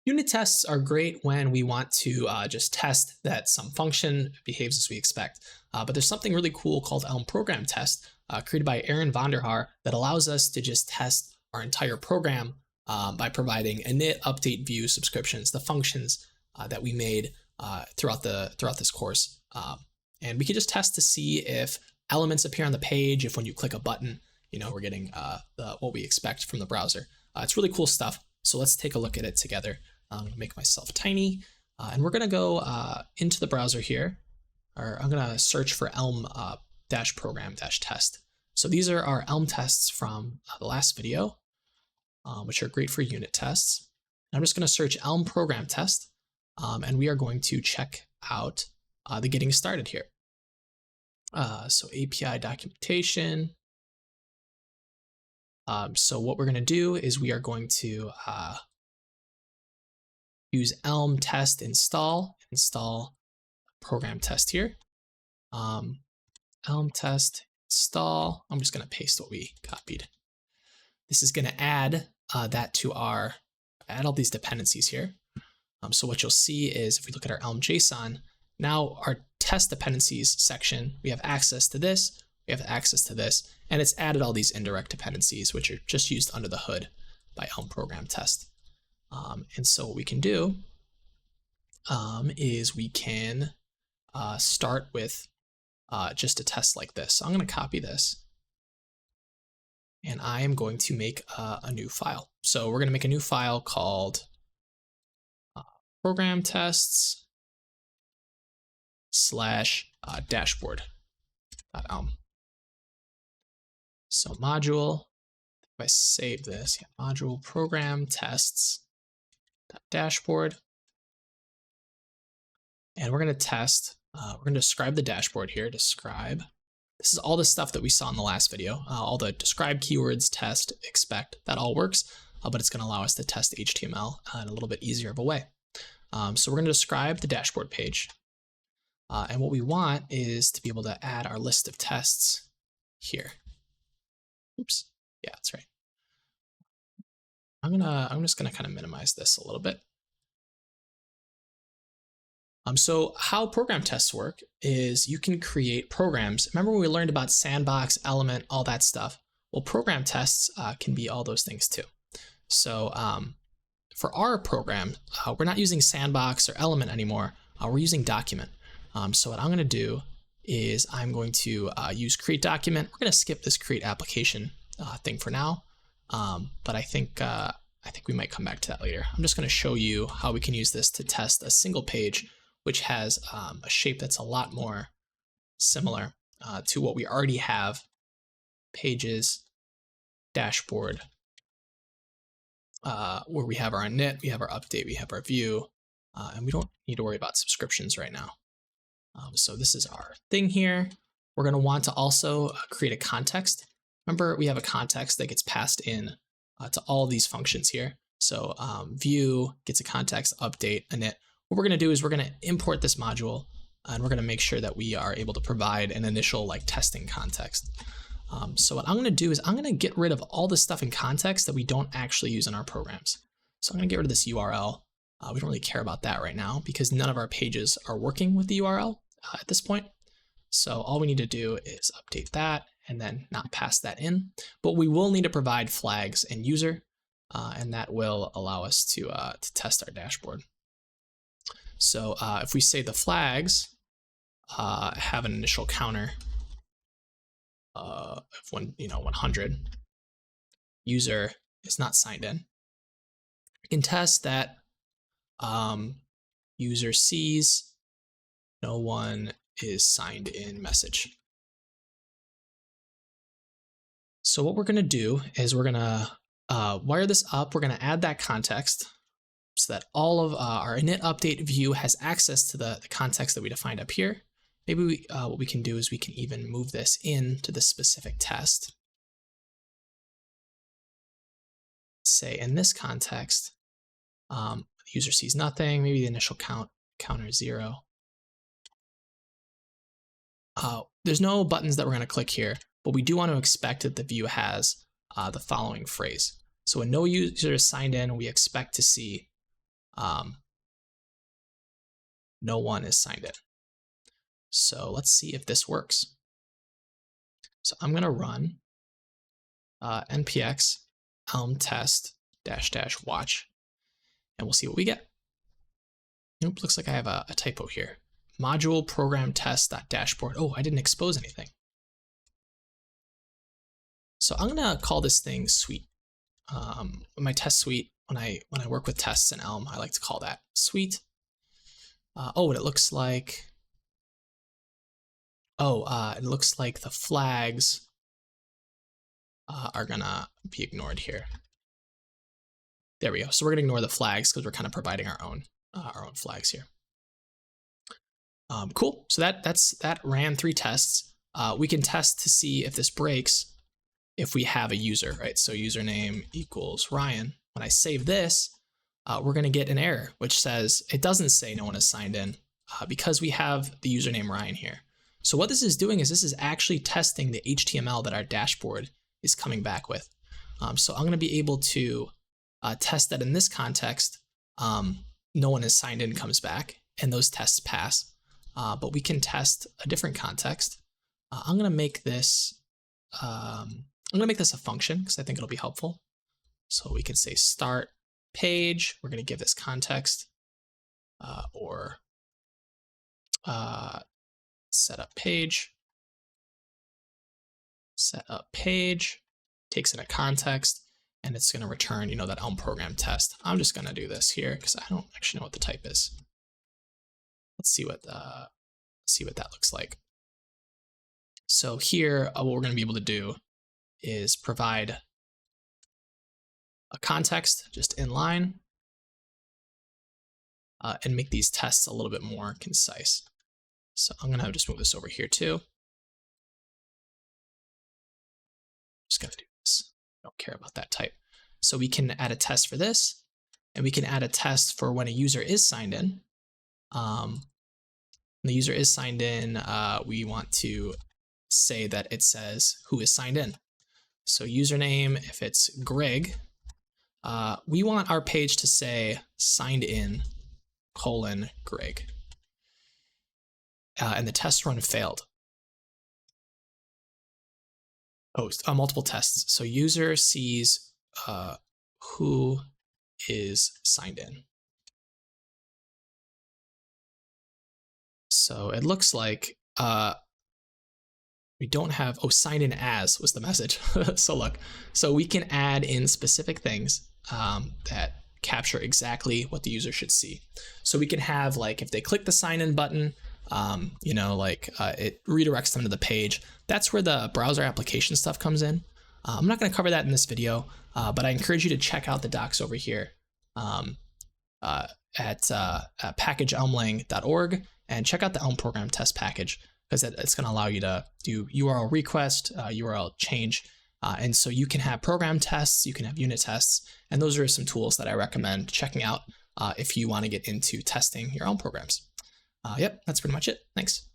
Unit tests are great when we want to just test that some function behaves as we expect. But there's something really cool called elm-program-test created by Aaron Vonderhaar that allows us to just test our entire program by providing init, update, view subscriptions, the functions that we made throughout this course. And we can just test to see if elements appear on the page, if when you click a button, we're getting what we expect from the browser. It's really cool stuff. So let's take a look at it together. I'm going to make myself tiny, and we're going to go into the browser here, or I'm going to search for elm-program-test. So these are our Elm tests from the last video, which are great for unit tests. I'm just going to search elm-program-test, and we are going to check out the getting started here. So API documentation. So what we're going to do is we are going to use elm test install program test here. Elm test install. I'm just going to paste what we copied. This is going to add that to add all these dependencies here. So what you'll see is if we look at our Elm JSON, now our test dependencies section, we have access to this, we have access to this, and it's added all these indirect dependencies, which are just used under the hood by elm-program-test. And so what we can do is we can start with just a test like this. So I'm going to copy this, and I am going to make a new file. So we're going to make a new file called program tests / dashboard.elm. So module, if I save this, module program tests dashboard, and we're going to test. We're going to describe the dashboard here. Describe. This is all the stuff that we saw in the last video. All the describe keywords, test, expect. That all works, but it's going to allow us to test HTML in a little bit easier of a way. So we're going to describe the dashboard page, and what we want is to be able to add our list of tests here. Oops. Yeah, that's right. I'm just gonna kind of minimize this a little bit. So how program tests work is you can create programs. Remember when we learned about sandbox, element, all that stuff? Well, program tests can be all those things too. So for our program, we're not using sandbox or element anymore. We're using document. So what I'm going to do is I'm going to use create document. We're going to skip this create application thing for now, but I think we might come back to that later. I'm just going to show you how we can use this to test a single page, which has a shape that's a lot more similar to what we already have. Pages, dashboard, where we have our init, we have our update, we have our view, and we don't need to worry about subscriptions right now. So this is our thing here. We're going to want to also create a context. Remember, we have a context that gets passed in to all these functions here. So view gets a context, update, init. What we're going to do is we're going to import this module, and we're going to make sure that we are able to provide an initial testing context. So what I'm going to do is I'm going to get rid of all the stuff in context that we don't actually use in our programs. So I'm going to get rid of this URL. We don't really care about that right now because none of our pages are working with the URL at this point. So all we need to do is update that and then not pass that in. But we will need to provide flags and user, and that will allow us to test our dashboard. So if we say the flags have an initial counter of 100, user is not signed in, we can test that user sees no one is signed in message. So what we're going to do is we're going to wire this up. We're going to add that context so that all of our init, update, view has access to the context that we defined up here. Maybe what we can do is we can even move this into the specific test. Say in this context, the user sees nothing. Maybe the initial counter is 0. There's no buttons that we're going to click here, but we do want to expect that the view has the following phrase. So when no user is signed in, we expect to see No one is signed in. So let's see if this works. So I'm going to run npx elm-test -- watch, and we'll see what we get. Nope, looks like I have a typo here. Module program test .dashboard. Oh, I didn't expose anything. So I'm going to call this thing suite. My test suite, when I work with tests in Elm, I like to call that suite. Oh, and it looks like, it looks like the flags are gonna be ignored here. There we go. So we're gonna ignore the flags because we're kind of providing our own flags here. Cool. So that ran 3 tests. We can test to see if this breaks if we have a user, right? So username equals Ryan. When I save this, we're gonna get an error which says it doesn't say no one has signed in because we have the username Ryan here. So what this is doing is this is actually testing the HTML that our dashboard is coming back with. So I'm gonna be able to test that in this context, no one has signed in comes back, and those tests pass. But we can test a different context. I'm gonna make this a function because I think it'll be helpful. So we can say start page. We're gonna give this context or set up page. Set up page takes in a context, and it's going to return, that Elm program test. I'm just going to do this here because I don't actually know what the type is. Let's see what that looks like. So here, what we're going to be able to do is provide a context just inline and make these tests a little bit more concise. So I'm going to just move this over here too. Just going to do this. I don't care about that type. So we can add a test for this, and we can add a test for when a user is signed in. When the user is signed in, we want to say that it says who is signed in. So username, if it's Greg, we want our page to say signed in : Greg. And the test run failed. Multiple tests. So user sees who is signed in. So it looks like we don't have, signed in as was the message. So look, so we can add in specific things that capture exactly what the user should see. So we can have, like, if they click the sign in button, it redirects them to the page. That's where the browser application stuff comes in. I'm not going to cover that in this video, but I encourage you to check out the docs over here at packageelmlang.org and check out the Elm program test package, because it's going to allow you to do URL request, URL change, and so you can have program tests, you can have unit tests, and those are some tools that I recommend checking out if you want to get into testing your own programs. Yep, that's pretty much it. Thanks.